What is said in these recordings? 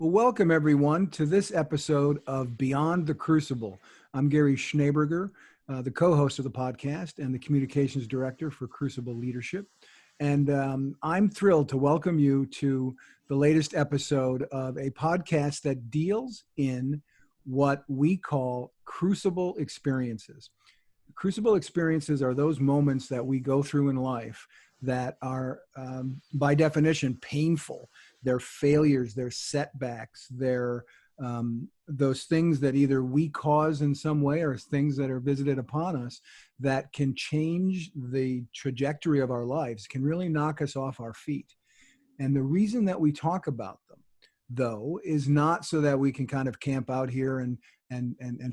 Well, welcome everyone to this episode of Beyond the Crucible. I'm Gary Schneeberger, the co-host of the podcast and the communications director for Crucible Leadership. And I'm thrilled to welcome you to the latest episode of a podcast that deals in what we call crucible experiences. Crucible experiences are those moments that we go through in life that are, by definition, painful. They're failures, they're setbacks, they're those things that either we cause in some way or things that are visited upon us that can change the trajectory of our lives, can really knock us off our feet. And the reason that we talk about them, though, is not so that we can kind of camp out here and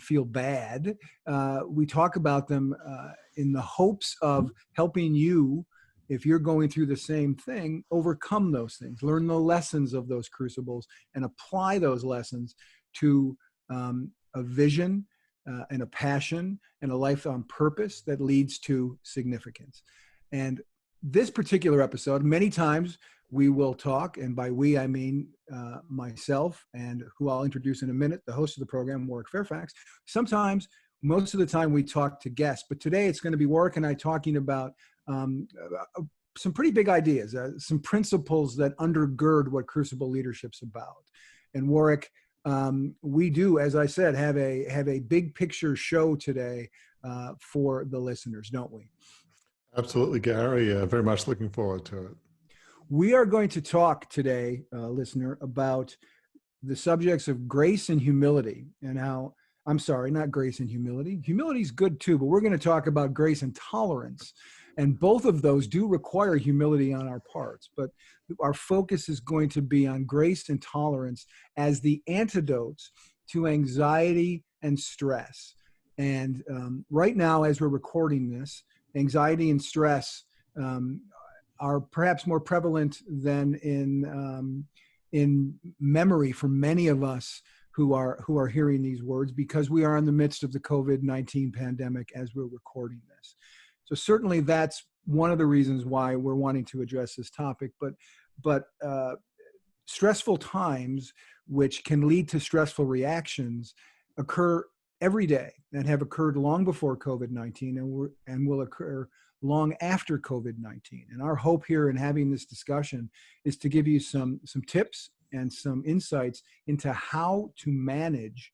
feel bad. We talk about them in the hopes of helping you, if you're going through the same thing, overcome those things, learn the lessons of those crucibles, and apply those lessons to a vision and a passion and a life on purpose that leads to significance. And this particular episode, many times we will talk, and by we I mean myself and who I'll introduce in a minute, the host of the program, Warwick Fairfax. Sometimes, most of the time we talk to guests, but today it's going to be Warwick and I talking about some pretty big ideas, some principles that undergird what Crucible Leadership's about. And Warwick, we do, as I said, have a big picture show today for the listeners, don't we? Absolutely, Gary. Very much looking forward to it. We are going to talk today, listener, about the subjects of grace and humility, and how, I'm sorry, not grace and humility. Humility is good too, but we're going to talk about grace and tolerance. And both of those do require humility on our parts, but our focus is going to be on grace and tolerance as the antidotes to anxiety and stress. And right now, as we're recording this, anxiety and stress are perhaps more prevalent than in memory for many of us who are hearing these words, because we are in the midst of the COVID-19 pandemic as we're recording this. So certainly that's one of the reasons why we're wanting to address this topic. But stressful times, which can lead to stressful reactions, occur every day and have occurred long before COVID-19 and will occur long after COVID-19. And our hope here in having this discussion is to give you some tips and some insights into how to manage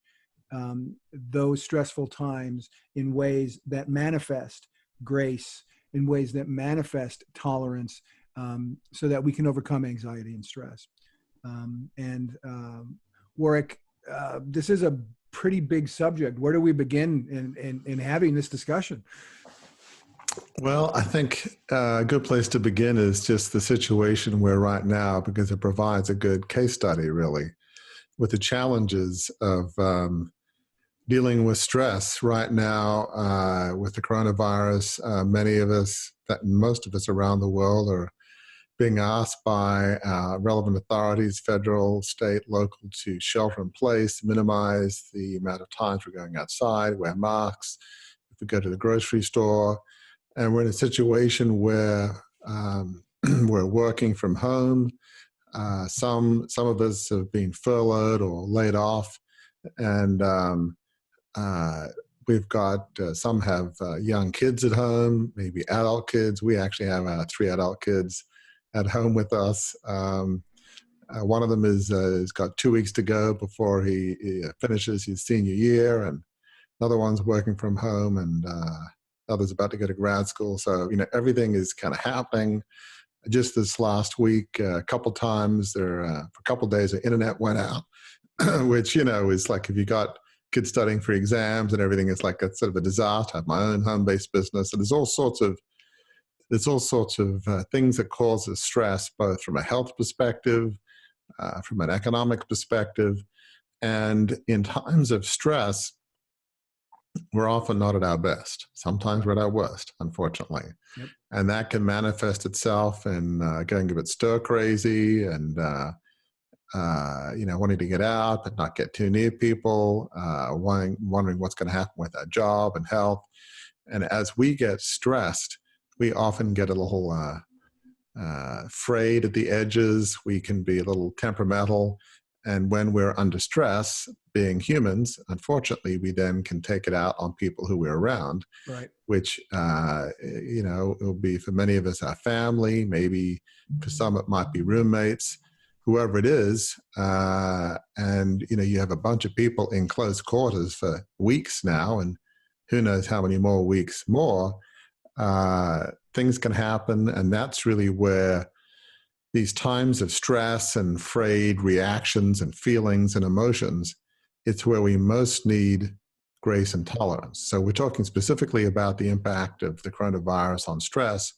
those stressful times in ways that manifest grace, in ways that manifest tolerance, so that we can overcome anxiety and stress. Warwick, this is a pretty big subject. Where do we begin in having this discussion? Well, I think a good place to begin is just the situation we're right now, because it provides a good case study, really, with the challenges of dealing with stress right now with the coronavirus. Many of us, most of us around the world, are being asked by relevant authorities, federal, state, local, to shelter in place, minimize the amount of times we're going outside, wear masks, if we go to the grocery store. And we're in a situation where we're working from home. Some of us have been furloughed or laid off, and we've got some have young kids at home, maybe adult kids. We actually have 3 adult kids at home with us. One of them has got 2 weeks to go before he finishes his senior year, and another one's working from home, and others about to go to grad school. So, everything is kind of happening. Just this last week, a couple times for a couple days, the internet went out, which, is like, if you got kids studying for exams and everything, it's like a sort of a disaster. I have my own home-based business. And there's all sorts of things that causes stress, both from a health perspective, from an economic perspective. And in times of stress, we're often not at our best. Sometimes we're at our worst, unfortunately. Yep. And that can manifest itself in going a bit stir crazy and, wanting to get out but not get too near people, wondering what's going to happen with our job and health. And as we get stressed, we often get a little frayed at the edges. We can be a little temperamental. And when we're under stress, being humans, unfortunately, we then can take it out on people who we're around, Right. which, will be for many of us, our family, maybe for some it might be roommates, whoever it is. And, you have a bunch of people in close quarters for weeks now, and who knows how many more weeks more. Things can happen, and that's really where these times of stress and frayed reactions and feelings and emotions, it's where we most need grace and tolerance. So we're talking specifically about the impact of the coronavirus on stress,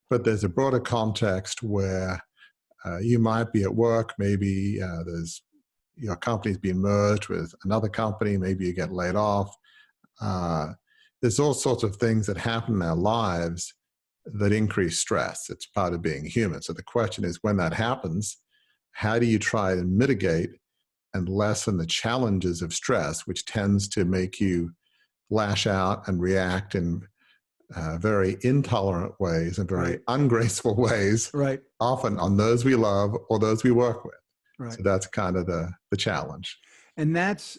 but there's a broader context where you might be at work, maybe your company's been merged with another company, maybe you get laid off. There's all sorts of things that happen in our lives that increase stress. It's part of being human. So the question is, when that happens, how do you try and mitigate and lessen the challenges of stress, which tends to make you lash out and react in very intolerant ways and very ungraceful ways, Right. often on those we love or those we work with. Right. So that's kind of the challenge. And that's,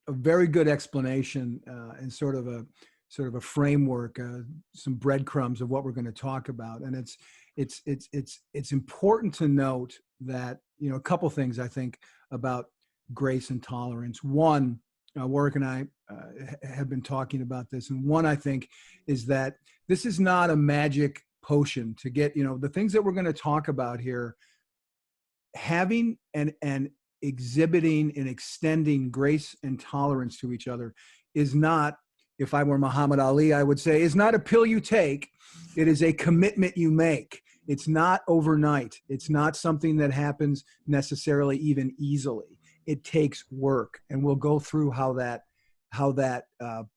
a very good explanation and sort of a framework, some breadcrumbs of what we're going to talk about. And it's important to note that, a couple things I think about grace and tolerance. One, Warwick and I have been talking about this. And one, I think, is that this is not a magic potion to get, the things that we're going to talk about here, having and exhibiting and extending grace and tolerance to each other is not, if I were Muhammad Ali, I would say, is not a pill you take. It is a commitment you make. It's not overnight. It's not something that happens necessarily even easily. It takes work, and we'll go through how that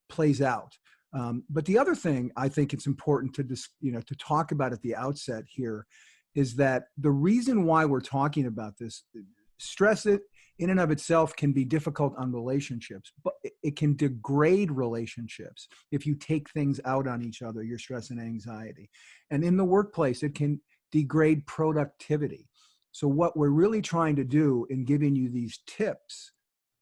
plays out. But the other thing I think it's important to talk about at the outset here is that the reason why we're talking about this, stress it in and of itself can be difficult on relationships, but it can degrade relationships if you take things out on each other, your stress and anxiety. And in the workplace, it can degrade productivity. So what we're really trying to do in giving you these tips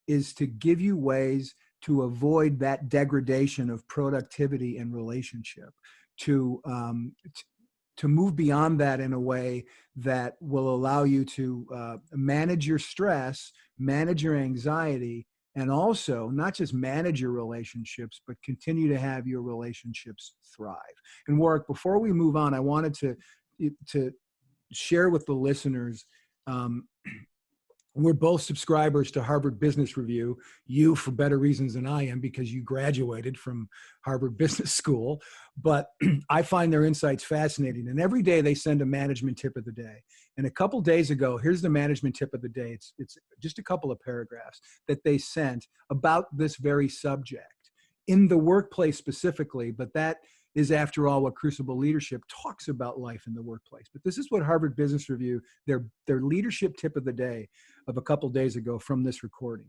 is to give you ways to avoid that degradation of productivity and relationship, to move beyond that in a way that will allow you to manage your stress, manage your anxiety, and also not just manage your relationships, but continue to have your relationships thrive. And Warwick, before we move on, I wanted to share with the listeners, we're both subscribers to Harvard Business Review. You for better reasons than I am, because you graduated from Harvard Business School. But I find their insights fascinating. And every day they send a management tip of the day. And a couple days ago, here's the management tip of the day. It's just a couple of paragraphs that they sent about this very subject in the workplace specifically. But that is, after all, what Crucible Leadership talks about life in the workplace. But this is what Harvard Business Review, their leadership tip of the day of a couple days ago from this recording.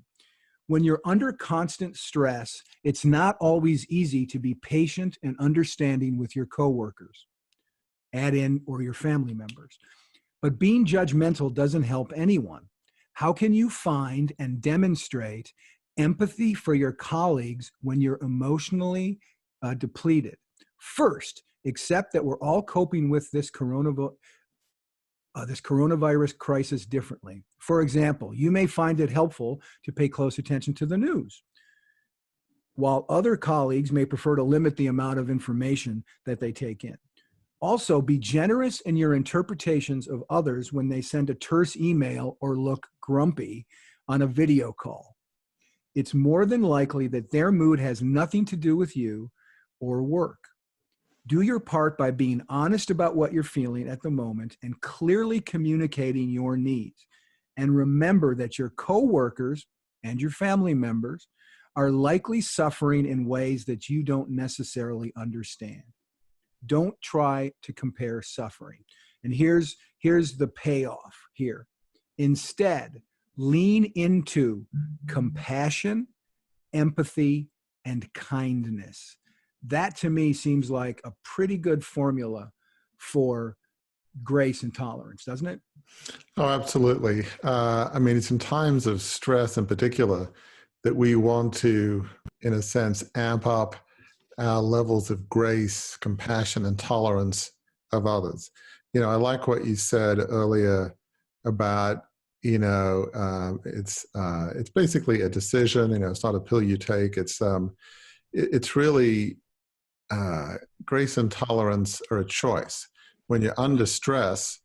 When you're under constant stress, it's not always easy to be patient and understanding with your coworkers, add in, or your family members. But being judgmental doesn't help anyone. How can you find and demonstrate empathy for your colleagues when you're emotionally depleted? First, accept that we're all coping with this coronavirus crisis differently. For example, you may find it helpful to pay close attention to the news, while other colleagues may prefer to limit the amount of information that they take in. Also, be generous in your interpretations of others when they send a terse email or look grumpy on a video call. It's more than likely that their mood has nothing to do with you or work. Do your part by being honest about what you're feeling at the moment and clearly communicating your needs. And remember that your coworkers and your family members are likely suffering in ways that you don't necessarily understand. Don't try to compare suffering. And here's the payoff here. Instead, lean into compassion, empathy, and kindness. That to me seems like a pretty good formula for grace and tolerance, doesn't it? Oh, absolutely. I mean, it's in times of stress in particular that we want to, in a sense, amp up our levels of grace, compassion, and tolerance of others. I like what you said earlier about, it's basically a decision. It's not a pill you take. It's really grace and tolerance are a choice. When you're under stress,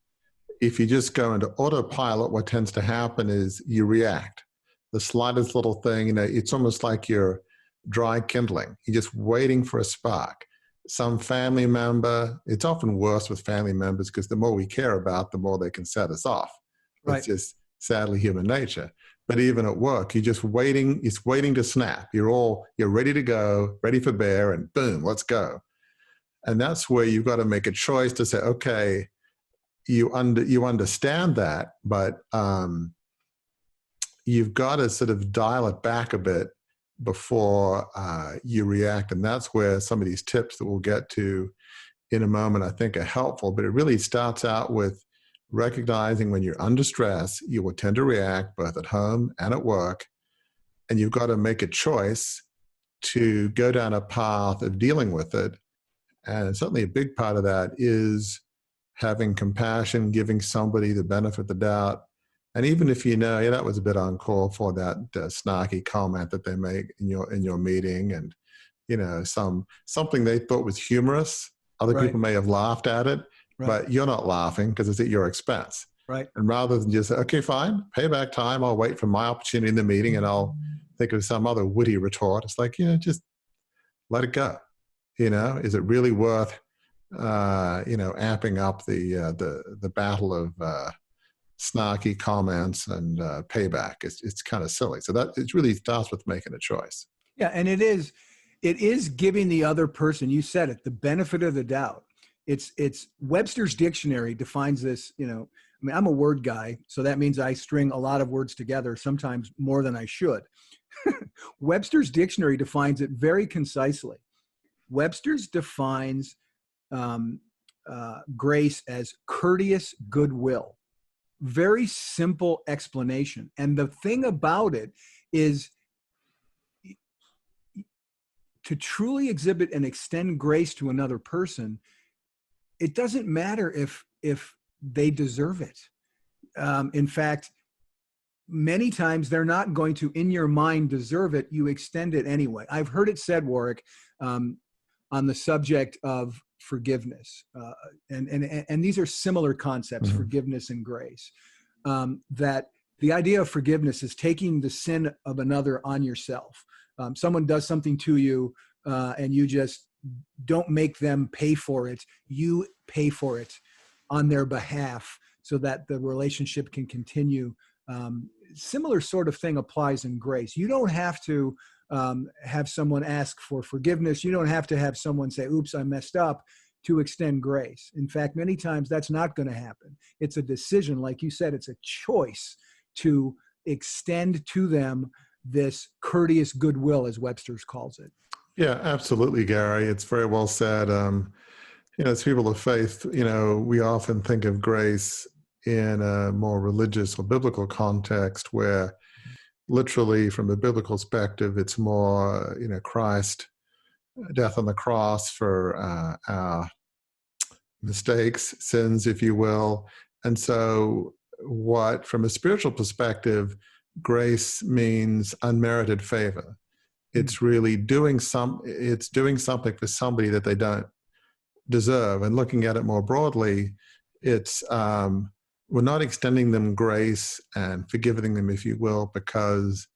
if you just go into autopilot, what tends to happen is you react. The slightest little thing, it's almost like you're dry kindling. You're just waiting for a spark. Some family member, it's often worse with family members because the more we care about, the more they can set us off. Right. It's just sadly human nature. But even at work, you're just waiting, it's waiting to snap. You're ready to go, ready for bear, and boom, let's go. And that's where you've got to make a choice to say, okay, you understand that, but you've got to sort of dial it back a bit before you react. And that's where some of these tips that we'll get to in a moment, I think, are helpful. But it really starts out with recognizing when you're under stress, you will tend to react both at home and at work. And you've got to make a choice to go down a path of dealing with it. And certainly a big part of that is having compassion, giving somebody the benefit of the doubt. And even if that was a bit uncalled for, that snarky comment that they make in your meeting, and something they thought was humorous, other Right. people may have laughed at it, Right. but you're not laughing because it's at your expense. Right. And rather than just say, okay, fine, payback time, I'll wait for my opportunity in the meeting and I'll think of some other witty retort. It's like, just let it go. Is it really worth amping up the battle of snarky comments and payback? It's kind of silly. So that it really starts with making a choice. Yeah, and it is giving the other person, you said it, the benefit of the doubt. It's Webster's dictionary defines this. I'm a word guy, so that means I string a lot of words together, sometimes more than I should. Webster's dictionary defines it very concisely. Webster's defines grace as courteous goodwill. Very simple explanation. And the thing about it is, to truly exhibit and extend grace to another person, it doesn't matter if they deserve it. In fact, many times they're not going to, in your mind, deserve it. You extend it anyway. I've heard it said, Warwick, on the subject of forgiveness. And these are similar concepts, Mm-hmm. forgiveness and grace, that the idea of forgiveness is taking the sin of another on yourself. Someone does something to you and you just don't make them pay for it. You pay for it on their behalf so that the relationship can continue. Similar sort of thing applies in grace. You don't have to have someone ask for forgiveness. You don't have to have someone say, oops, I messed up, to extend grace. In fact, many times that's not going to happen. It's a decision. Like you said, it's a choice to extend to them this courteous goodwill, as Webster's calls it. Yeah, absolutely, Gary. It's very well said. As people of faith, we often think of grace in a more religious or biblical context where literally from a biblical perspective, it's more, Christ, death on the cross for our mistakes, sins, if you will. And so from a spiritual perspective, grace means unmerited favor. It's really doing something for somebody that they don't deserve. And looking at it more broadly, it's we're not extending them grace and forgiving them, if you will, because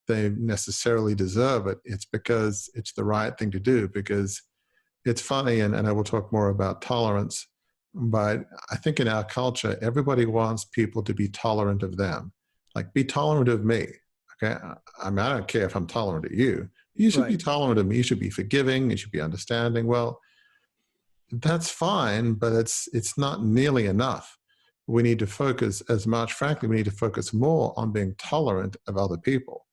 they necessarily deserve it. It's because it's the right thing to do. Because it's funny, and I will talk more about tolerance, but I think in our culture, everybody wants people to be tolerant of them. Like, be tolerant of me. Okay, I mean, I don't care if I'm tolerant of you. You should be tolerant of me. You should be forgiving. You should be understanding. Well, that's fine, but it's not nearly enough. We need to focus as much. Frankly, we need to focus more on being tolerant of other people,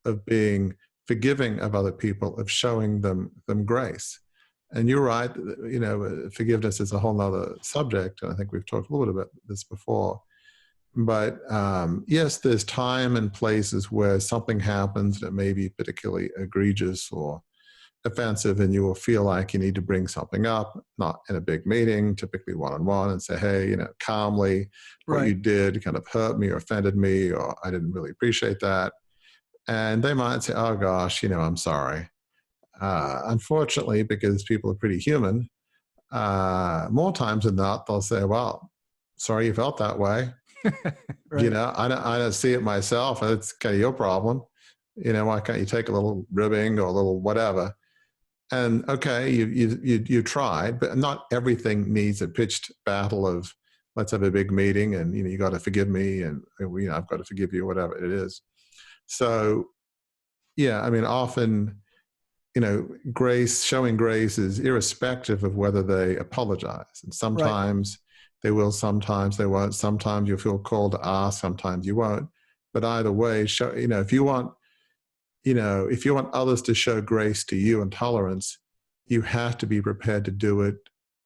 of being forgiving of other people, of showing them grace. And you're right, forgiveness is a whole nother subject. And I think we've talked a little bit about this before. But yes, there's time and places where something happens that may be particularly egregious or offensive, and you will feel like you need to bring something up, not in a big meeting, typically one-on-one, and say, hey, calmly, what you did kind of hurt me or offended me, or I didn't really appreciate that. And they might say, oh gosh, I'm sorry. Unfortunately, because people are pretty human, more times than not, they'll say, well, sorry you felt that way. Right. I don't see it myself. It's kind of your problem. Why can't you take a little ribbing or a little whatever? And okay, you tried, but not everything needs a pitched battle of let's have a big meeting and you got to forgive me and I've got to forgive you, whatever it is. So yeah, I mean, often showing grace is irrespective of whether they apologize. And sometimes they will, sometimes they won't. Sometimes you'll feel called to ask, sometimes you won't. But either way, if you want others to show grace to you and tolerance, you have to be prepared to do it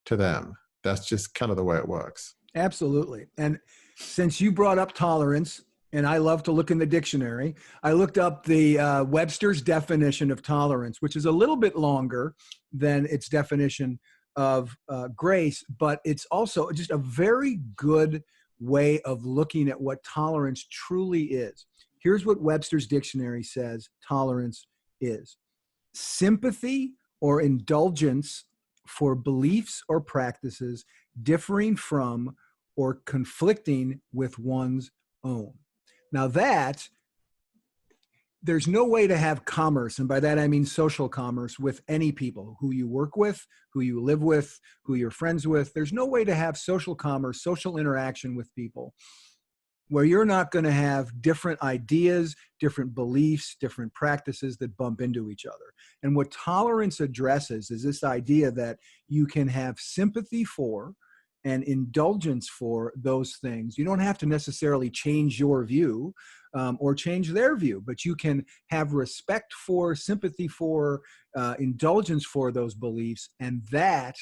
to them. That's just kind of the way it works. Absolutely. And since you brought up tolerance, and I love to look in the dictionary, I looked up the Webster's definition of tolerance, which is a little bit longer than its definition of grace, but it's also just a very good way of looking at what tolerance truly is. Here's what Webster's dictionary says tolerance is: sympathy or indulgence for beliefs or practices differing from or conflicting with one's own. Now there's no way to have commerce, and by that I mean social commerce, with any people who you work with, who you live with, who you're friends with. There's no way to have social commerce, social interaction with people where you're not going to have different ideas, different beliefs, different practices that bump into each other. And what tolerance addresses is this idea that you can have sympathy for and indulgence for those things. You don't have to necessarily change your view or change their view, but you can have respect for, sympathy for, indulgence for those beliefs. And that,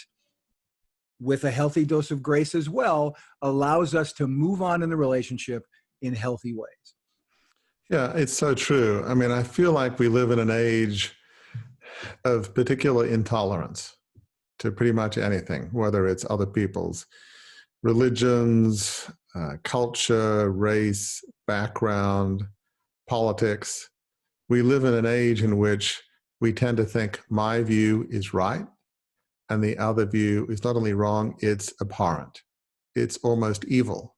with a healthy dose of grace as well, allows us to move on in the relationship in healthy ways. Yeah, it's so true. I mean, I feel like we live in an age of particular intolerance to pretty much anything, whether it's other people's religions, culture, race, background, politics. We live in an age in which we tend to think my view is right and the other view is not only wrong, it's abhorrent. It's almost evil.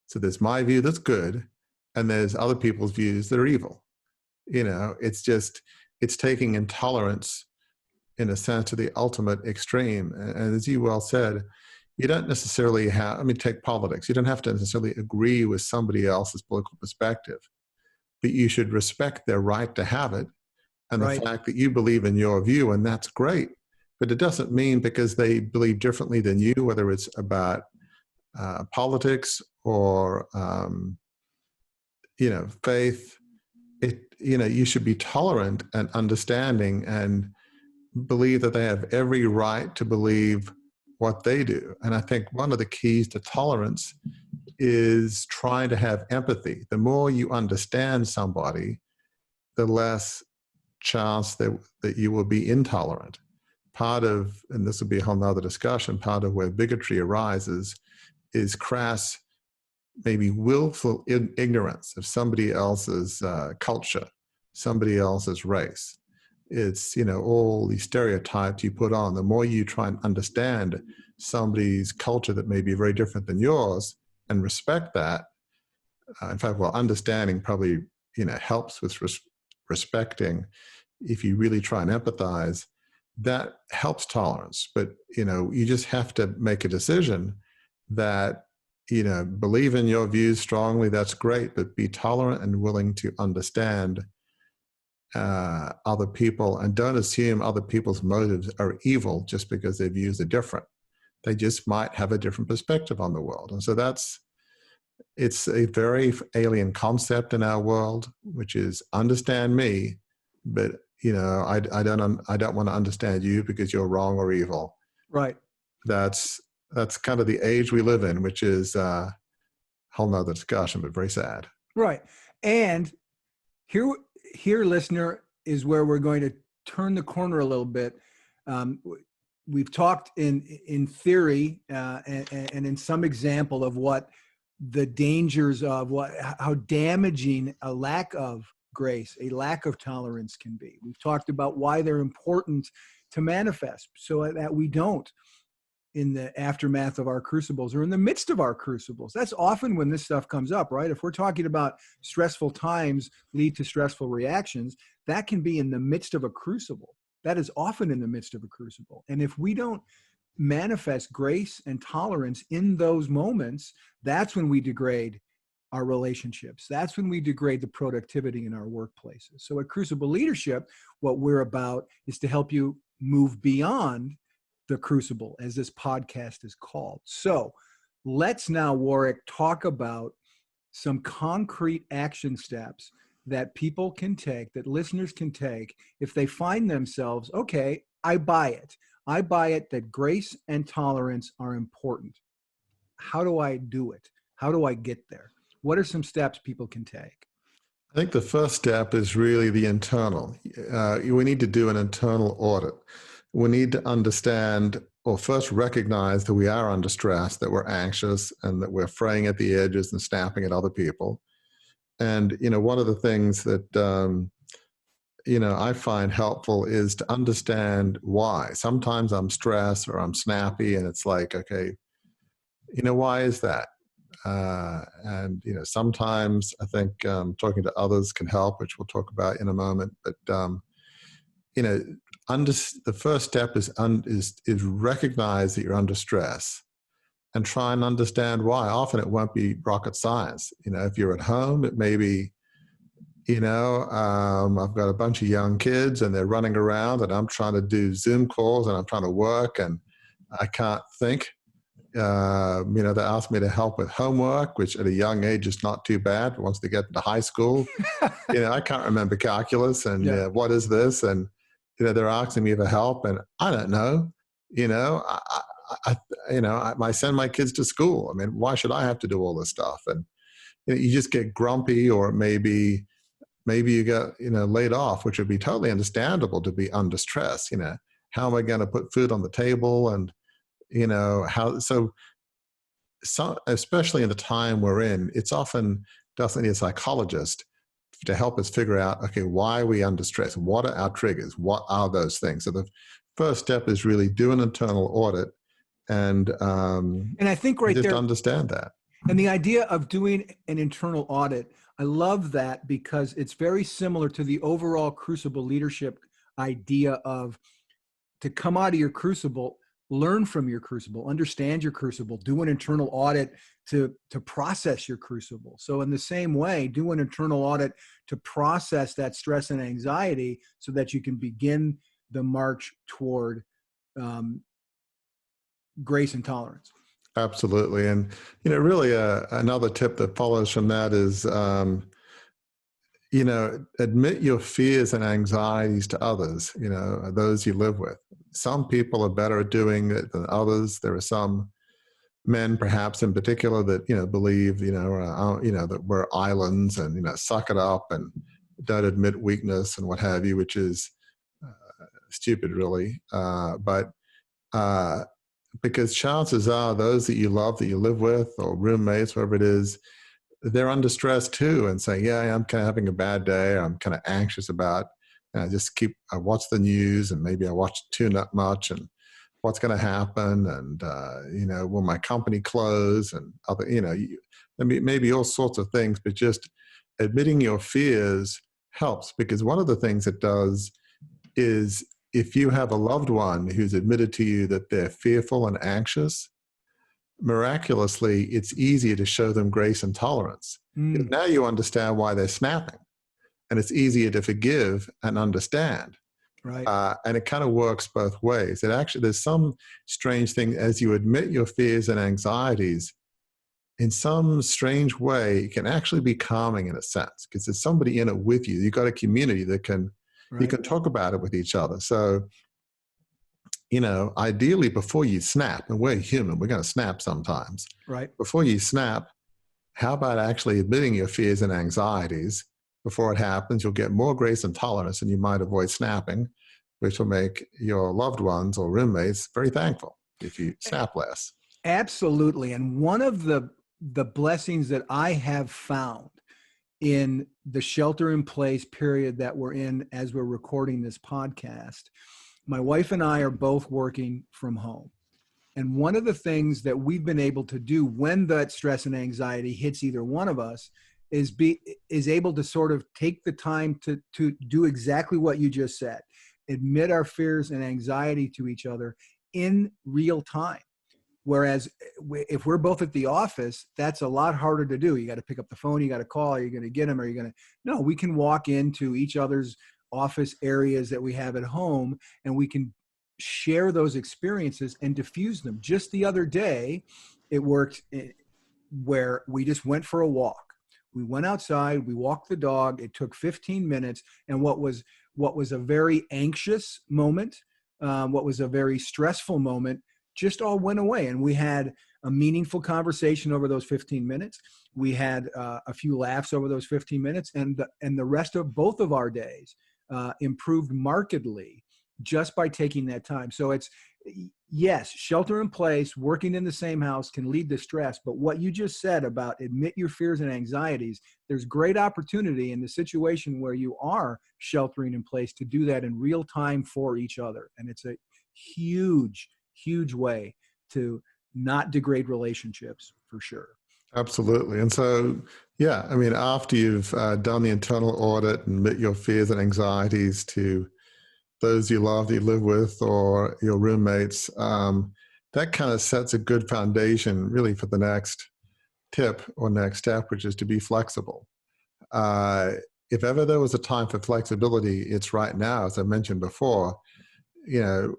So there's my view that's good, and there's other people's views that are evil. It's taking intolerance in a sense to the ultimate extreme. And as you well said, you don't necessarily take politics. You don't have to necessarily agree with somebody else's political perspective, but you should respect their right to have it. And the fact that you believe in your view, and that's great. But it doesn't mean because they believe differently than you, whether it's about politics or, faith, you should be tolerant and understanding and believe that they have every right to believe what they do. And I think one of the keys to tolerance is trying to have empathy. The more you understand somebody, the less chance that you will be intolerant. Part of, and this will be a whole nother discussion, part of where bigotry arises is crass, maybe willful ignorance of somebody else's culture, somebody else's race. It's, all these stereotypes you put on. The more you try and understand somebody's culture that may be very different than yours and respect that, in fact, understanding probably, helps with respecting. If you really try and empathize, that helps tolerance. But, you just have to make a decision that, believe in your views strongly, that's great, but be tolerant and willing to understand other people, and don't assume other people's motives are evil just because their views are different. They just might have a different perspective on the world. And so it's a very alien concept in our world, which is understand me, but, I don't want to understand you because you're wrong or evil. Right. That's kind of the age we live in, which is a whole nother discussion, but very sad. Right. And here, listener, is where we're going to turn the corner a little bit. We've talked in theory and in some example of what the dangers of how damaging a lack of grace, a lack of tolerance can be. We've talked about why they're important to manifest so that we don't in the aftermath of our crucibles or in the midst of our crucibles. That's often when this stuff comes up, right? If we're talking about stressful times lead to stressful reactions, that can be in the midst of a crucible. That is often in the midst of a crucible. And if we don't manifest grace and tolerance in those moments, that's when we degrade our relationships. That's when we degrade the productivity in our workplaces. So at Crucible Leadership, what we're about is to help you move beyond the crucible, as this podcast is called. So let's now, Warwick, talk about some concrete action steps that people can take, that listeners can take if they find themselves, okay, I buy it. I buy it that grace and tolerance are important. How do I do it? How do I get there? What are some steps people can take? I think the first step is really the internal. We need to do an internal audit. We need to understand, or first recognize that we are under stress, that we're anxious, and that we're fraying at the edges and snapping at other people. And, one of the things that, I find helpful is to understand why. Sometimes I'm stressed or I'm snappy, and it's like, okay, why is that? And sometimes I think talking to others can help, which we'll talk about in a moment. But the first step is recognize that you're under stress, and try and understand why. Often it won't be rocket science. If you're at home, it may be, I've got a bunch of young kids and they're running around, and I'm trying to do Zoom calls and I'm trying to work and I can't think. They asked me to help with homework, which at a young age is not too bad. Once they get into high school, I can't remember calculus and what is this? And, they're asking me for help, and I don't know. I send my kids to school. I mean, why should I have to do all this stuff? And you just get grumpy, or maybe you get laid off, which would be totally understandable to be under stress. How am I going to put food on the table? And so especially in the time we're in, it's often doesn't need a psychologist to help us figure out, okay, why are we under stress? What are our triggers? What are those things? So the first step is really do an internal audit and I think right just there, understand that. And the idea of doing an internal audit, I love that because it's very similar to the overall crucible leadership idea of to come out of your crucible, learn from your crucible, understand your crucible, do an internal audit to process your crucible. So in the same way, do an internal audit to process that stress and anxiety so that you can begin the march toward grace and tolerance. Absolutely. And, really another tip that follows from that is, admit your fears and anxieties to others, those you live with. Some people are better at doing it than others. There are some men, perhaps in particular, that, believe, that we're islands and, suck it up and don't admit weakness and what have you, which is stupid, really. Because chances are those that you love, that you live with, or roommates, whoever it is, they're under stress too, and saying, yeah, I'm kind of having a bad day, I'm kind of anxious about, and I watch the news, and maybe I watch too much, and what's going to happen, and, will my company close, and other, maybe all sorts of things, but just admitting your fears helps, because one of the things it does is if you have a loved one who's admitted to you that they're fearful and anxious, miraculously, it's easier to show them grace and tolerance. Now you understand why they're snapping, and it's easier to forgive and understand. Right. And it kind of works both ways. There's some strange thing as you admit your fears and anxieties, in some strange way, it can actually be calming in a sense, because there's somebody in it with you. You've got a community that can You Right. can talk about it with each other. So, ideally before you snap, and we're human, we're going to snap sometimes. Right. Before you snap, how about actually admitting your fears and anxieties before it happens? You'll get more grace and tolerance, and you might avoid snapping, which will make your loved ones or roommates very thankful if you snap less. Absolutely. And one of the blessings that I have found in the shelter in place period that we're in as we're recording this podcast, my wife and I are both working from home. And one of the things that we've been able to do when that stress and anxiety hits either one of us is able to sort of take the time to do exactly what you just said, admit our fears and anxiety to each other in real time. Whereas if we're both at the office, that's a lot harder to do. You got to pick up the phone, you got to call, are you going to get them? Are you going to? No, we can walk into each other's office areas that we have at home, and we can share those experiences and diffuse them. Just the other day, it worked where we just went for a walk. We went outside, we walked the dog. It took 15 minutes. And what was a very anxious moment, what was a very stressful moment, just all went away. And we had a meaningful conversation over those 15 minutes. We had a few laughs over those 15 minutes, and the rest of both of our days improved markedly just by taking that time. So it's, yes, shelter in place, working in the same house can lead to stress. But what you just said about admit your fears and anxieties, there's great opportunity in the situation where you are sheltering in place to do that in real time for each other. And it's a huge, huge way to not degrade relationships, for sure. Absolutely. And so, yeah, I mean, after you've done the internal audit and admit your fears and anxieties to those you love, that you live with, or your roommates, that kind of sets a good foundation really for the next tip or next step, which is to be flexible. If ever there was a time for flexibility, it's right now. As I mentioned before,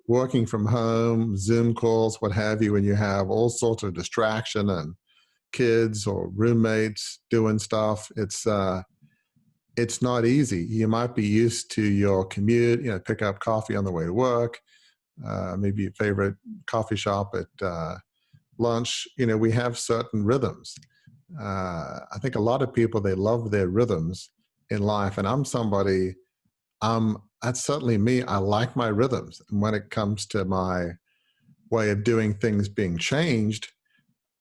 working from home, Zoom calls, what have you, when you have all sorts of distraction and kids or roommates doing stuff, it's not easy. You might be used to your commute, pick up coffee on the way to work, maybe your favorite coffee shop at lunch. We have certain rhythms. I think a lot of people, they love their rhythms in life. And that's certainly me. I like my rhythms. And when it comes to my way of doing things being changed,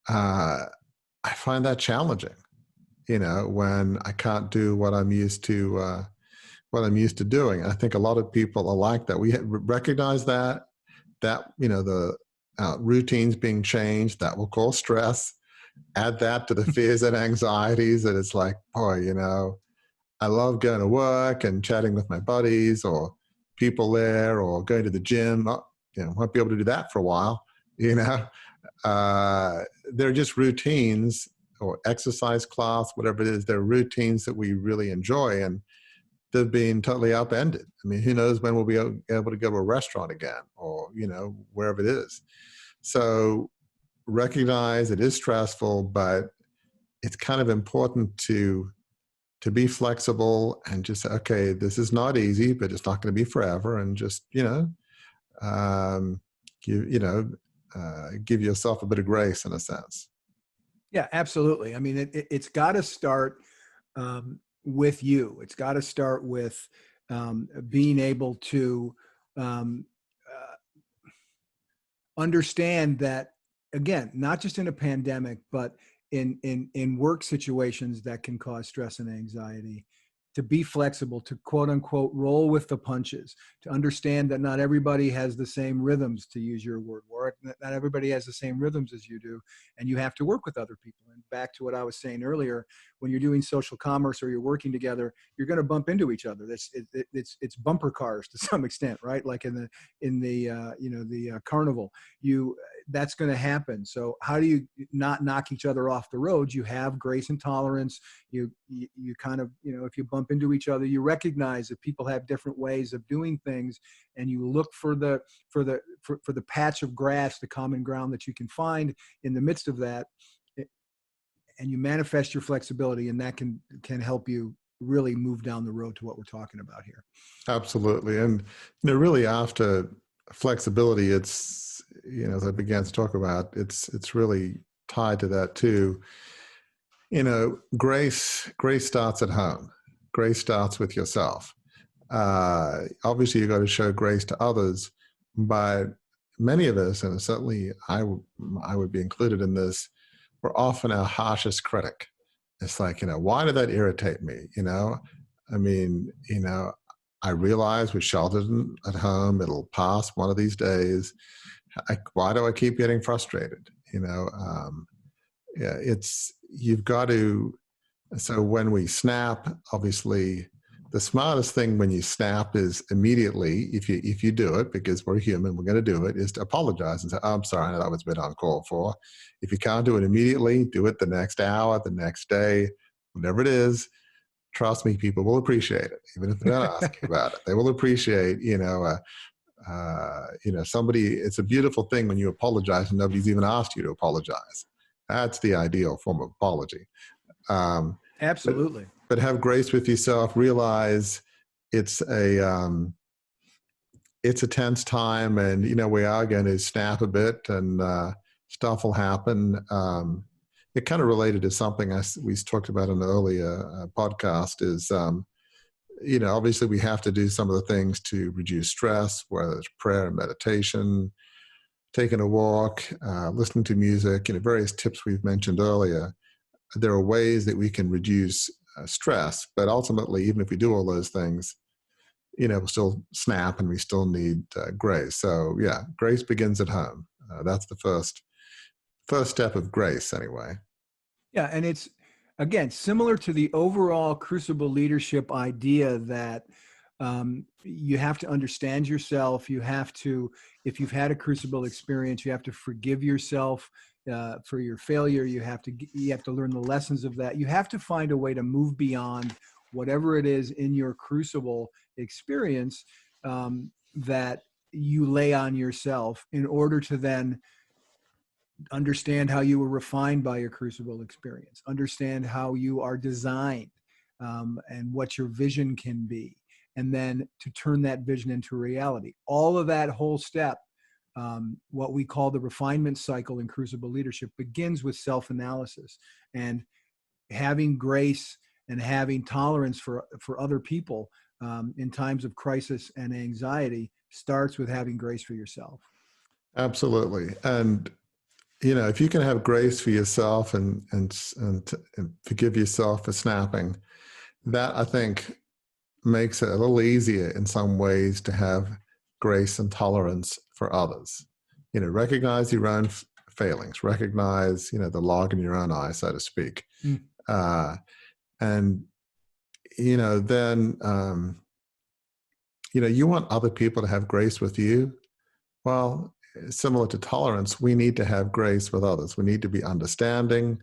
I find that challenging. When I can't do what I'm used to doing. I think a lot of people are like that. We recognize that the routines being changed, that will cause stress. Add that to the fears and anxieties, that it's like, boy, I love going to work and chatting with my buddies or people there, or going to the gym. Won't be able to do that for a while. They're just routines, or exercise class, whatever it is. They're routines that we really enjoy, and they've been totally upended. I mean, who knows when we'll be able to go to a restaurant again, or wherever it is. So recognize it is stressful, but it's kind of important to be flexible and just say, okay, this is not easy, but it's not going to be forever, and just give yourself a bit of grace in a sense. Yeah, absolutely. I mean, it's got to start with you. It's got to start with being able to understand that, again, not just in a pandemic, but in work situations that can cause stress and anxiety, to be flexible, to quote unquote roll with the punches, to understand that not everybody has the same rhythms, to use your word, Warwick. Not everybody has the same rhythms as you do, and you have to work with other people. And back to what I was saying earlier, when you're doing social commerce or you're working together, you're going to bump into each other. It's bumper cars to some extent, right? Like in the carnival, that's going to happen. So how do you not knock each other off the road? You have grace and tolerance. You kind of, if you bump into each other, you recognize that people have different ways of doing things, and you look for the patch of grass, the common ground that you can find in the midst of that, and you manifest your flexibility, and that can help you really move down the road to what we're talking about here. Absolutely. And, really after flexibility, it's, as I began to talk about, it's really tied to that too. Grace starts at home. Grace starts with yourself. Obviously, you got to show grace to others, but many of us, and certainly I would be included in this, we're often our harshest critic. It's like, why did that irritate me? I mean, I realize we're sheltered at home. It'll pass one of these days. Why do I keep getting frustrated? Yeah, you've got to. So when we snap, obviously, the smartest thing when you snap is immediately, if you do it, because we're human, we're going to do it, is to apologize and say, oh, I'm sorry, that was a bit uncalled for. If you can't do it immediately, do it the next hour, the next day, whatever it is. Trust me, people will appreciate it, even if they don't ask you about it. They will appreciate, somebody. It's a beautiful thing when you apologize and nobody's even asked you to apologize. That's the ideal form of apology. Absolutely. But have grace with yourself. Realize it's a tense time, and we are going to snap a bit, and stuff will happen. It kind of related to something we talked about in an earlier podcast. Is obviously we have to do some of the things to reduce stress, whether it's prayer and meditation, taking a walk, listening to music. Various tips we've mentioned earlier. There are ways that we can reduce stress, but ultimately, even if we do all those things, we'll still snap and we still need grace. So yeah, grace begins at home. That's the first step of grace anyway. Yeah. And it's, again, similar to the overall Crucible leadership idea that you have to understand yourself. You have to, if you've had a Crucible experience, you have to forgive yourself for your failure. You have to learn the lessons of that. You have to find a way to move beyond whatever it is in your Crucible experience that you lay on yourself in order to then understand how you were refined by your Crucible experience, understand how you are designed and what your vision can be, and then to turn that vision into reality. All of that whole step, what we call the refinement cycle in Crucible leadership, begins with self-analysis and having grace and having tolerance for other people in times of crisis and anxiety starts with having grace for yourself. Absolutely. And if you can have grace for yourself and forgive yourself for snapping, that I think makes it a little easier in some ways to have grace and tolerance for others. Recognize your own failings, recognize, the log in your own eye, so to speak. And, then, you want other people to have grace with you. Well, similar to tolerance, we need to have grace with others. We need to be understanding.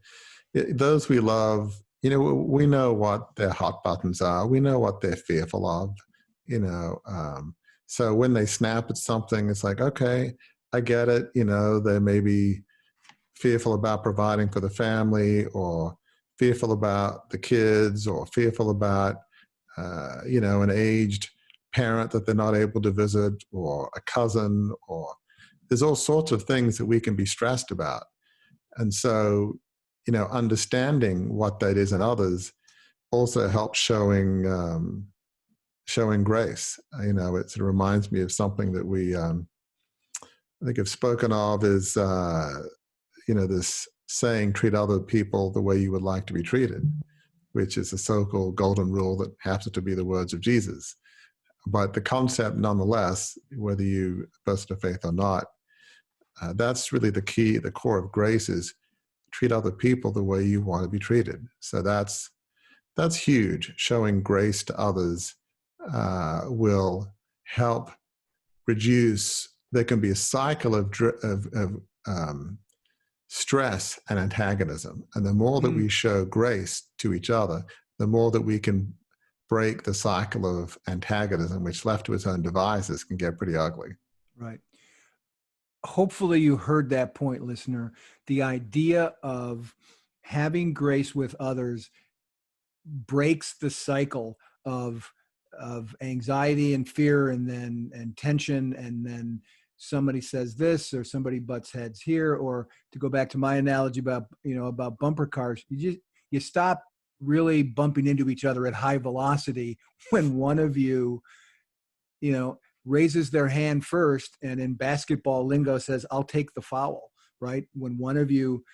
Those we love, we know what their hot buttons are. We know what they're fearful of, so when they snap at something, it's like, okay, I get it. They may be fearful about providing for the family, or fearful about the kids, or fearful about, an aged parent that they're not able to visit, or a cousin, or there's all sorts of things that we can be stressed about. And so, understanding what that is in others also helps showing grace. It reminds me of something that we, I think have spoken of is, this saying, treat other people the way you would like to be treated, which is a so-called golden rule that happens to be the words of Jesus. But the concept, nonetheless, whether you're a person of faith or not, that's really the key. The core of grace is treat other people the way you want to be treated. So that's huge. Showing grace to others will help reduce. There can be a cycle of stress and antagonism, and the more that we show grace to each other, the more that we can break the cycle of antagonism, which left to its own devices can get pretty ugly. Right. Hopefully you heard that point, listener. The idea of having grace with others breaks the cycle of anxiety and fear and tension, and then somebody says this or somebody butts heads here. Or to go back to my analogy about bumper cars, you stop really bumping into each other at high velocity when one of you raises their hand first and in basketball lingo says, "I'll take the foul," right? When one of you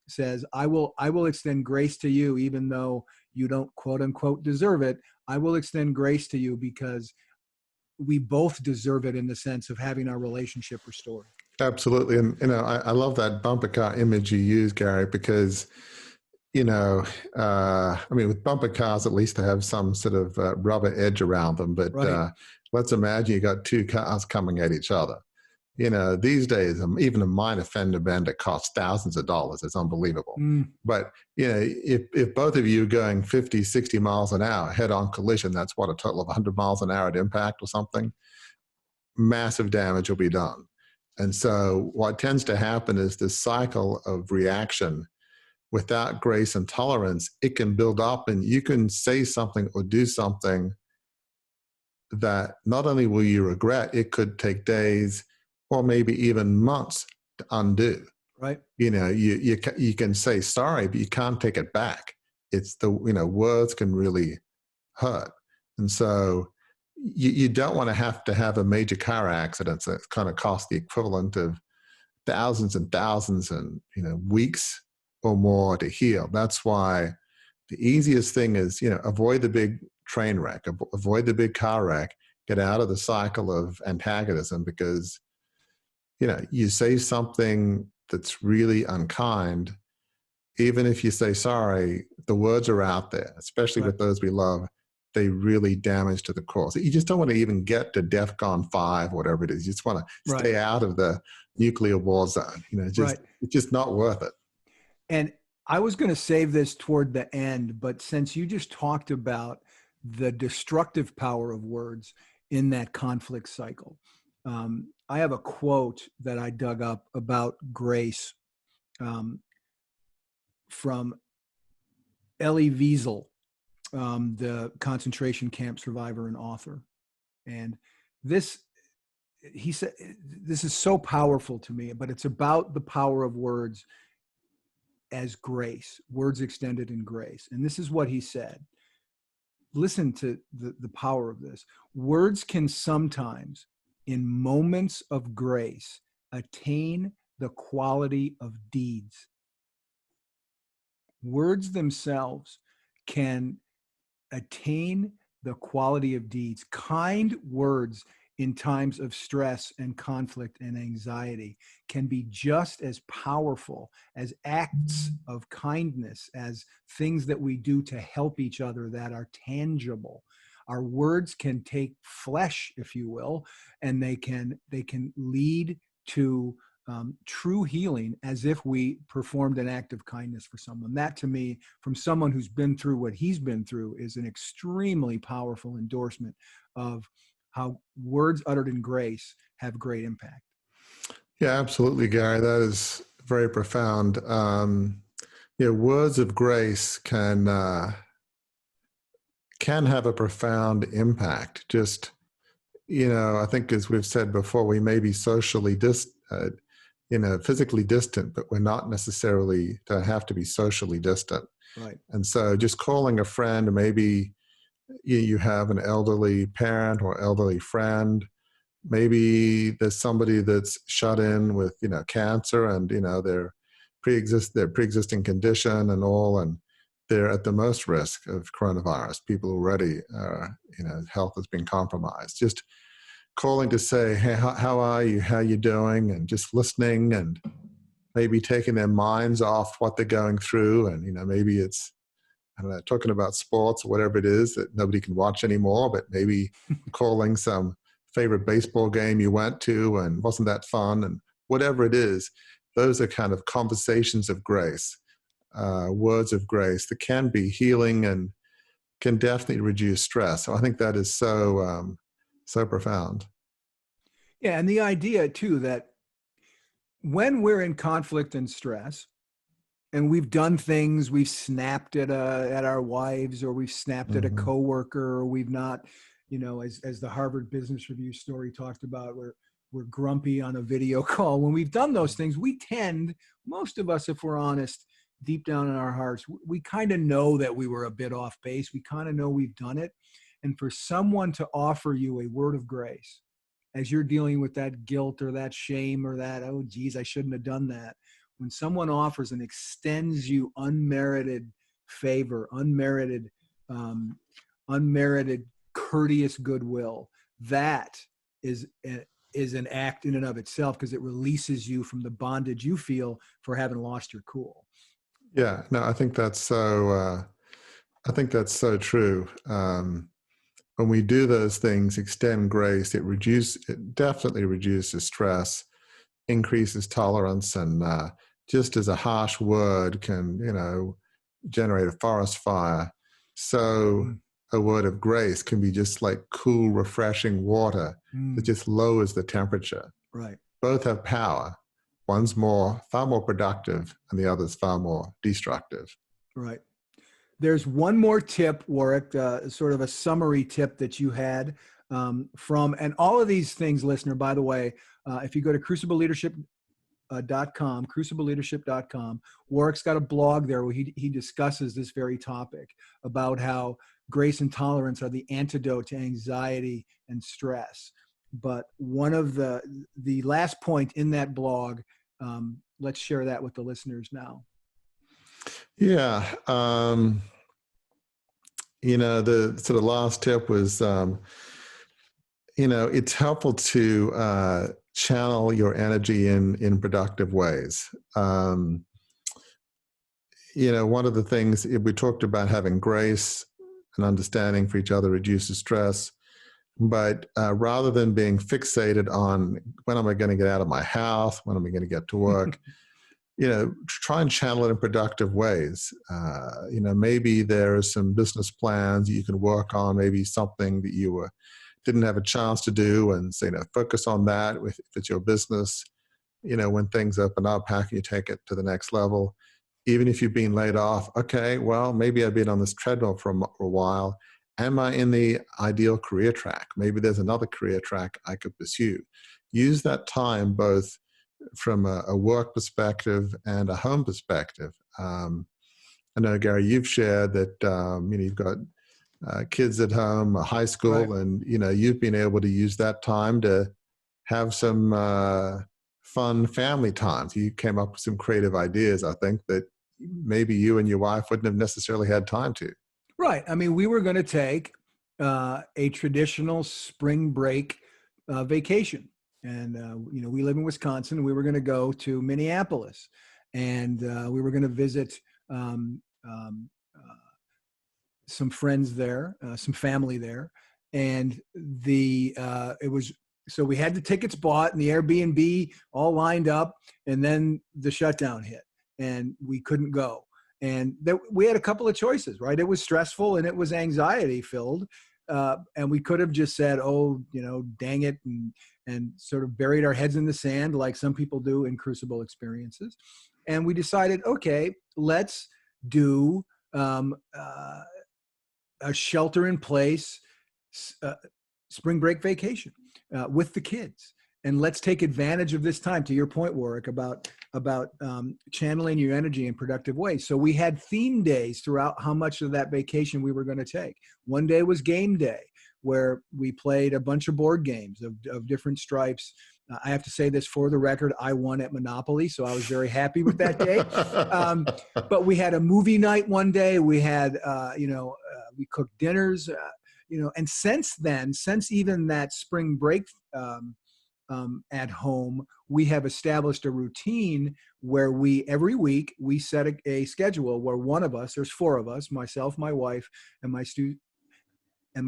says, I will extend grace to you, even though you don't quote unquote deserve it. I will extend grace to you because we both deserve it, in the sense of having our relationship restored. Absolutely. And, I love that bumper car image you use, Gary, because, with bumper cars, at least they have some sort of rubber edge around them. But Right. let's imagine you got two cars coming at each other. These days, even a minor fender bender costs thousands of dollars. It's unbelievable. But, if both of you are going 50, 60 miles an hour head-on collision, that's what, a total of 100 miles an hour at impact or something, massive damage will be done. And so what tends to happen is this cycle of reaction without grace and tolerance, it can build up, and you can say something or do something that not only will you regret, it could take days or maybe even months to undo. Right. You can say sorry, but you can't take it back. It's words can really hurt. And so you don't want to have a major car accident that kind of cost the equivalent of thousands and thousands and weeks or more to heal. That's why the easiest thing is avoid the big train wreck, avoid the big car wreck, get out of the cycle of antagonism, because you say something that's really unkind, even if you say sorry, the words are out there, especially Right. with those we love. They really damage to the core. So you just don't want to even get to DEFCON 5, whatever it is. You just want to stay out of the nuclear war zone. It's just not worth it. And I was going to save this toward the end, but since you just talked about the destructive power of words in that conflict cycle, I have a quote that I dug up about grace from Elie Wiesel, the concentration camp survivor and author. And he said, this is so powerful to me, but it's about the power of words as grace, words extended in grace. And this is what he said. Listen to the power of this. Words can sometimes, in moments of grace, attain the quality of deeds. Words themselves can attain the quality of deeds. Kind words in times of stress and conflict and anxiety can be just as powerful as acts of kindness, as things that we do to help each other that are tangible. Our words can take flesh, if you will, and they can lead to true healing, as if we performed an act of kindness for someone. That, to me, from someone who's been through what he's been through, is an extremely powerful endorsement of how words uttered in grace have great impact. Yeah, absolutely, Gary. That is very profound. Words of grace can have a profound impact. Just, I think, as we've said before, we may be socially physically distant, but we're not necessarily to have to be socially distant. Right. And so just calling a friend, maybe you have an elderly parent or elderly friend, maybe there's somebody that's shut in with, cancer, and, their pre-existing condition and all, and they're at the most risk of coronavirus. People already, health has been compromised. Just calling to say, hey, how are you? How you doing? And just listening, and maybe taking their minds off what they're going through. And, maybe it's, I don't know, talking about sports or whatever it is that nobody can watch anymore, but maybe calling some favorite baseball game you went to and wasn't that fun, and whatever it is. Those are kind of conversations of grace, words of grace that can be healing and can definitely reduce stress. So I think that is so profound. Yeah, and the idea too that when we're in conflict and stress, And we've done things, we've snapped at our wives, or we've snapped at a Hmm. coworker, or we've not, as the Harvard Business Review story talked about, we're grumpy on a video call. When we've done those things, we tend, most of us, if we're honest, deep down in our hearts, we kind of know that we were a bit off base. We kind of know we've done it. And for someone to offer you a word of grace as you're dealing with that guilt or that shame or that, oh, geez, I shouldn't have done that. When someone offers and extends you unmerited favor, um, unmerited courteous goodwill, that is is an act in and of itself, because it releases you from the bondage you feel for having lost your cool. Yeah, no, I think that's so. I think that's so true. When we do those things, extend grace, it definitely reduces stress, increases tolerance, and just as a harsh word can, generate a forest fire, so Mm, a word of grace can be just like cool, refreshing water that mm, just lowers the temperature. right, Both have power. One's far more productive, and the other's far more destructive. right. There's one more tip, Warwick, sort of a summary tip that you had and all of these things, listener, by the way, if you go to crucibleleadership.com, Warwick's got a blog there where he discusses this very topic about how grace and tolerance are the antidote to anxiety and stress. But one of the last point in that blog, let's share that with the listeners now. Yeah. The sort of last tip was, it's helpful to channel your energy in productive ways. One of the things we talked about, having grace and understanding for each other reduces stress. But rather than being fixated on when am I going to get out of my house, when am I going to get to work, try and channel it in productive ways. Maybe there are some business plans you can work on, maybe something that you didn't have a chance to do, and so, focus on that. If it's your business, when things open up, how can you take it to the next level? Even if you've been laid off, okay, well, maybe I've been on this treadmill for a while. Am I in the ideal career track? Maybe there's another career track I could pursue. Use that time both from a work perspective and a home perspective. I know, Gary, you've shared that you've got kids at home, high Right. school, and you've been able to use that time to have some fun family times. You came up with some creative ideas, I think, that maybe you and your wife wouldn't have necessarily had time to. Right. I mean, we were going to take a traditional spring break vacation. And, we live in Wisconsin, and we were going to go to Minneapolis, and we were going to visit um, um, some friends there, some family there. And it was, so we had the tickets bought and the Airbnb all lined up, and then the shutdown hit and we couldn't go. And we had a couple of choices, right? It was stressful and it was anxiety filled. And we could have just said, oh, dang it, and sort of buried our heads in the sand like some people do in Crucible experiences. And we decided, okay, let's do a shelter in place uh, spring break vacation with the kids, and let's take advantage of this time. To your point, Warwick, about channeling your energy in productive ways. So we had theme days throughout how much of that vacation we were going to take. One day was game day, where we played a bunch of board games of different stripes. I have to say this for the record, I won at Monopoly, so I was very happy with that day. But we had a movie night one day. We had, we cooked dinners, and since even that spring break at home, we have established a routine where every week, we set a schedule where one of us, there's four of us, myself, my wife, and my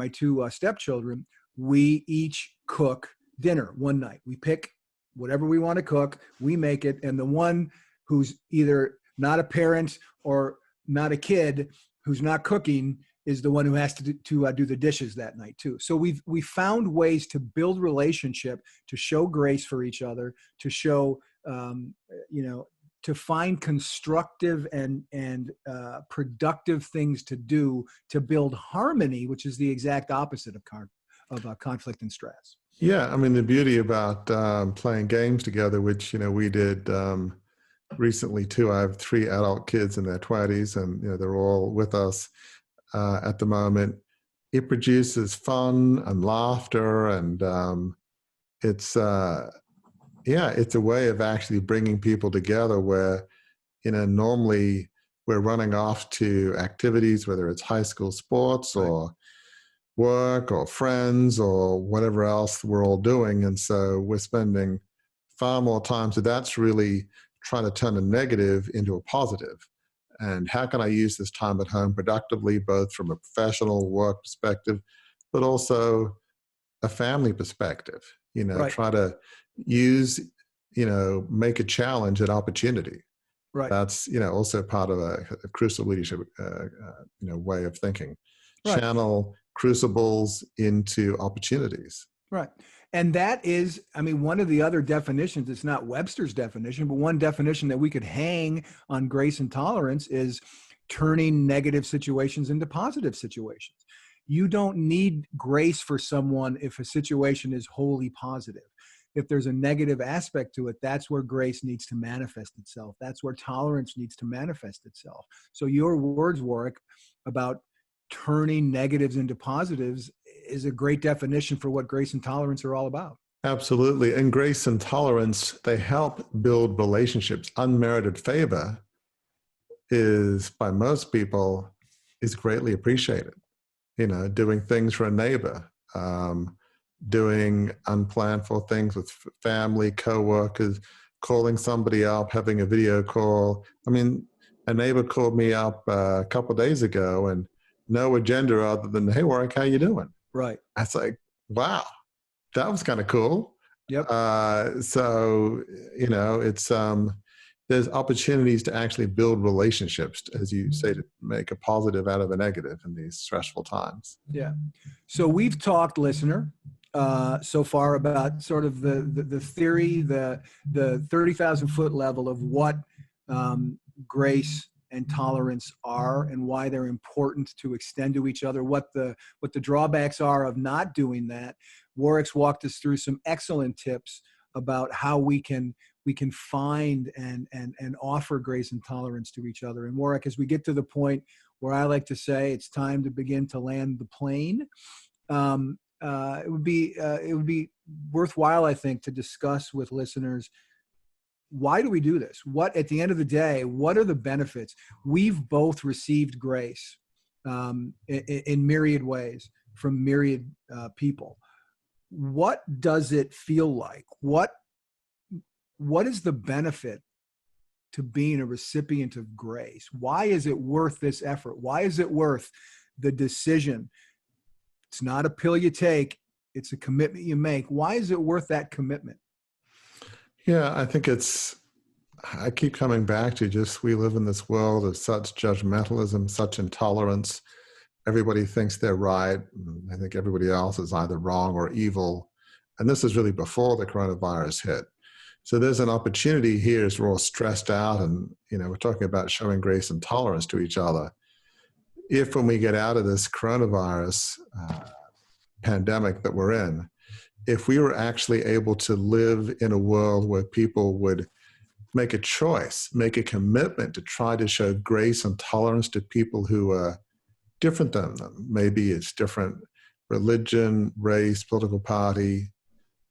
two stepchildren, we each cook dinner one night. We pick whatever we want to cook, we make it, and the one who's either not a parent or not a kid who's not cooking is the one who has to do the dishes that night too. So we found ways to build relationship, to show grace for each other, to show to find constructive and productive things to do to build harmony, which is the exact opposite of conflict and stress. Yeah, I mean, the beauty about playing games together, which, we did recently too. I have 3 adult kids in their 20s, and they're all with us at the moment. It produces fun and laughter, and it's it's a way of actually bringing people together where normally we're running off to activities, whether it's high school sports or work or friends or whatever else we're all doing. And so we're spending far more time. So that's really trying to turn a negative into a positive. And how can I use this time at home productively, both from a professional work perspective, but also a family perspective? Try to use, make a challenge an opportunity. Right. That's, also part of a Crucible Leadership, way of thinking. Right. Channel crucibles into opportunities. Right. And that is, one of the other definitions, it's not Webster's definition, but one definition that we could hang on grace and tolerance is turning negative situations into positive situations. You don't need grace for someone if a situation is wholly positive. If there's a negative aspect to it, that's where grace needs to manifest itself. That's where tolerance needs to manifest itself. So your words, Warwick, about turning negatives into positives is a great definition for what grace and tolerance are all about. Absolutely. And grace and tolerance, they help build relationships. Unmerited favor is, by most people, is greatly appreciated. Doing things for a neighbor, doing unplanned for things with family, coworkers, calling somebody up, having a video call. A neighbor called me up a couple of days ago, and no agenda other than, "Hey, Warwick, how you doing?" Right. I was like, wow, that was kind of cool. Yep. So, it's, there's opportunities to actually build relationships, as you say, to make a positive out of a negative in these stressful times. Yeah. So we've talked, listener, so far about sort of the theory, the 30,000 foot level of what grace and tolerance are and why they're important to extend to each other, what the drawbacks are of not doing that. Warwick's walked us through some excellent tips about how we can find and offer grace and tolerance to each other. And Warwick, as we get to the point where I like to say it's time to begin to land the plane, it would be worthwhile, I think, to discuss with listeners, why do we do this? What, at the end of the day, what are the benefits? We've both received grace in myriad ways from myriad people. What does it feel like? What is the benefit to being a recipient of grace? Why is it worth this effort? Why is it worth the decision? It's not a pill you take. It's a commitment you make. Why is it worth that commitment? Yeah, I think I keep coming back to just, we live in this world of such judgmentalism, such intolerance. Everybody thinks they're right. I think everybody else is either wrong or evil. And this is really before the coronavirus hit. So there's an opportunity here as we're all stressed out and, we're talking about showing grace and tolerance to each other. If when we get out of this coronavirus pandemic that we're in, if we were actually able to live in a world where people would make a choice, make a commitment to try to show grace and tolerance to people who are different than them. Maybe it's different religion, race, political party,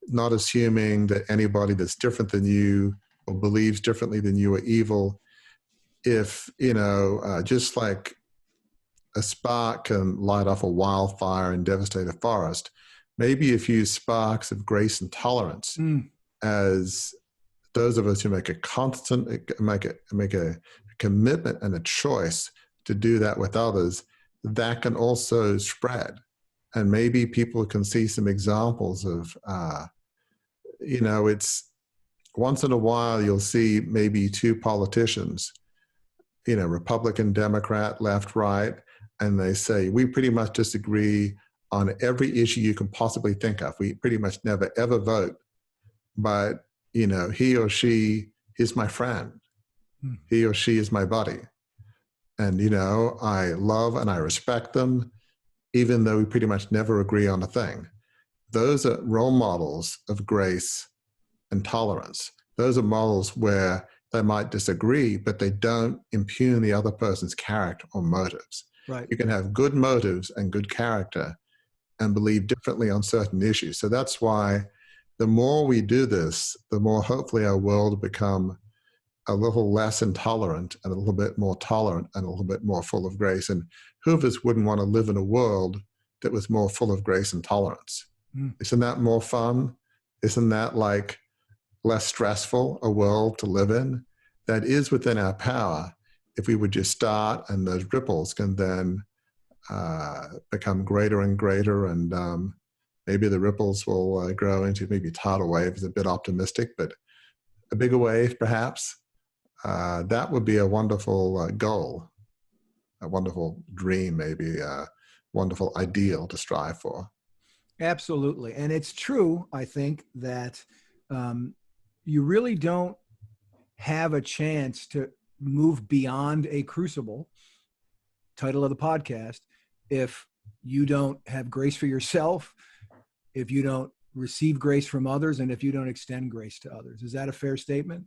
not assuming that anybody that's different than you or believes differently than you are evil. If, just like a spark can light off a wildfire and devastate a forest, maybe a few sparks of grace and tolerance as those of us who make a commitment and a choice to do that with others, that can also spread. And maybe people can see some examples of, it's once in a while you'll see maybe 2 politicians, Republican, Democrat, left, right, and they say, we pretty much disagree on every issue you can possibly think of. We pretty much never, ever vote, but, he or she is my friend. Hmm. He or she is my buddy. And, I love and I respect them, even though we pretty much never agree on a thing. Those are role models of grace and tolerance. Those are models where they might disagree, but they don't impugn the other person's character or motives. Right. You can have good motives and good character and believe differently on certain issues. So that's why the more we do this, the more hopefully our world will become a little less intolerant and a little bit more tolerant and a little bit more full of grace. And who of us wouldn't want to live in a world that was more full of grace and tolerance? Mm. Isn't that more fun? Isn't that like less stressful a world to live in? That is within our power if we would just start, and those ripples can then become greater and greater, and maybe the ripples will grow into maybe tidal waves, a bit optimistic, but a bigger wave perhaps. That would be a wonderful goal, a wonderful dream, maybe a wonderful ideal to strive for. Absolutely. And it's true, I think, that you really don't have a chance to move beyond a crucible, title of the podcast, if you don't have grace for yourself, if you don't receive grace from others, and if you don't extend grace to others. Is that a fair statement?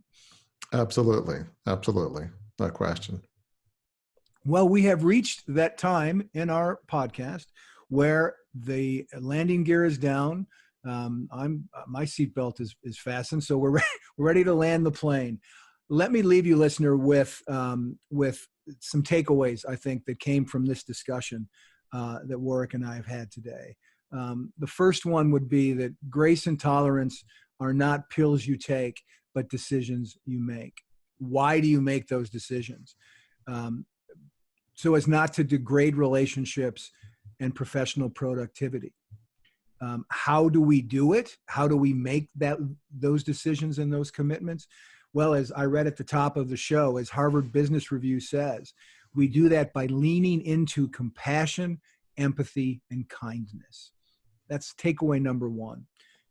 Absolutely. Absolutely. No question. Well, we have reached that time in our podcast where the landing gear is down. My seatbelt is fastened, so we're ready to land the plane. Let me leave you, listener, with some takeaways, I think, that came from this discussion that Warwick and I have had today. The first one would be that grace and tolerance are not pills you take, but decisions you make. Why do you make those decisions? So as not to degrade relationships and professional productivity. How do we do it? How do we make those decisions and those commitments? Well, as I read at the top of the show, as Harvard Business Review says, we do that by leaning into compassion, empathy, and kindness. That's takeaway number one.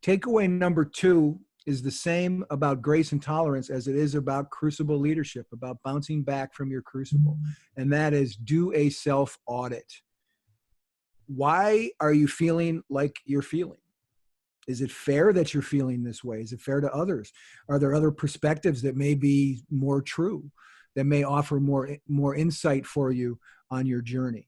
Takeaway number two is the same about grace and tolerance as it is about crucible leadership, about bouncing back from your crucible. And that is, do a self-audit. Why are you feeling like you're feeling? Is it fair that you're feeling this way? Is it fair to others? Are there other perspectives that may be more true, that may offer more insight for you on your journey?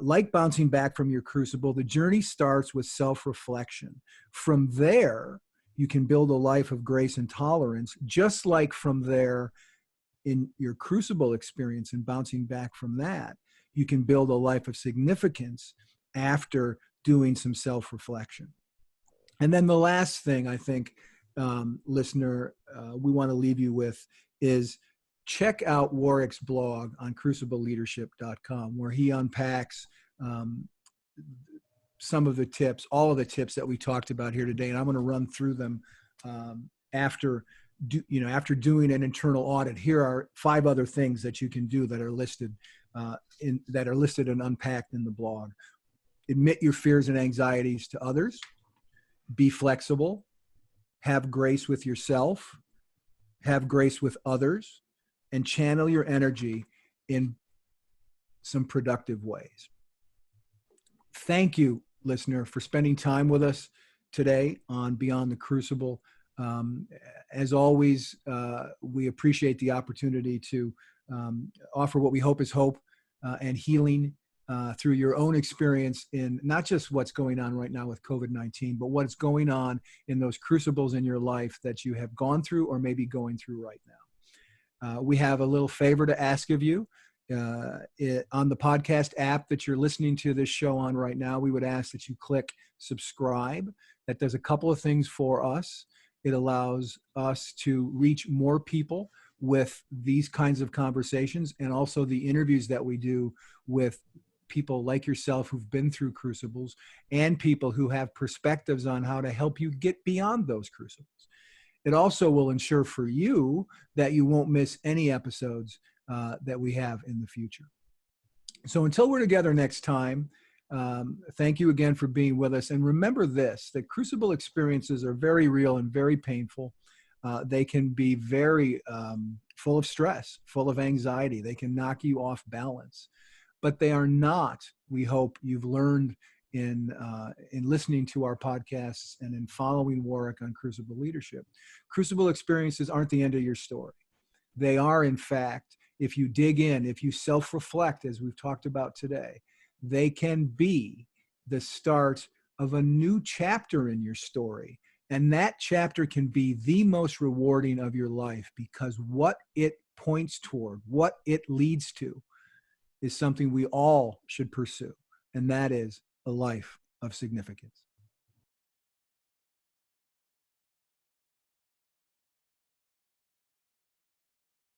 Like bouncing back from your crucible, the journey starts with self-reflection. From there, you can build a life of grace and tolerance, just like from there in your crucible experience and bouncing back from that, you can build a life of significance after doing some self-reflection. And then the last thing I think, listener, we want to leave you with is check out Warwick's blog on crucibleleadership.com, where he unpacks some of the tips, all of the tips that we talked about here today. And I'm going to run through them after doing an internal audit. Here are 5 other things that you can do that are listed and unpacked in the blog. Admit your fears and anxieties to others. Be flexible. Have grace with yourself. Have grace with others. And channel your energy in some productive ways. Thank you, listener, for spending time with us today on Beyond the Crucible. As always, we appreciate the opportunity to offer what we hope is hope and healing through your own experience in not just what's going on right now with COVID-19, but what's going on in those crucibles in your life that you have gone through or maybe going through right now. We have a little favor to ask of you. On the podcast app that you're listening to this show on right now, we would ask that you click subscribe. That does a couple of things for us. It allows us to reach more people with these kinds of conversations, and also the interviews that we do with people like yourself who've been through crucibles and people who have perspectives on how to help you get beyond those crucibles. It also will ensure for you that you won't miss any episodes that we have in the future. So until we're together next time, thank you again for being with us. And remember this, that crucible experiences are very real and very painful. They can be very full of stress, full of anxiety. They can knock you off balance, but they are not, we hope you've learned in listening to our podcasts and in following Warwick on Crucible Leadership. Crucible experiences aren't the end of your story. They are, in fact, if you dig in, if you self-reflect, as we've talked about today, they can be the start of a new chapter in your story. And that chapter can be the most rewarding of your life, because what it points toward, what it leads to, is something we all should pursue. And that is a life of significance.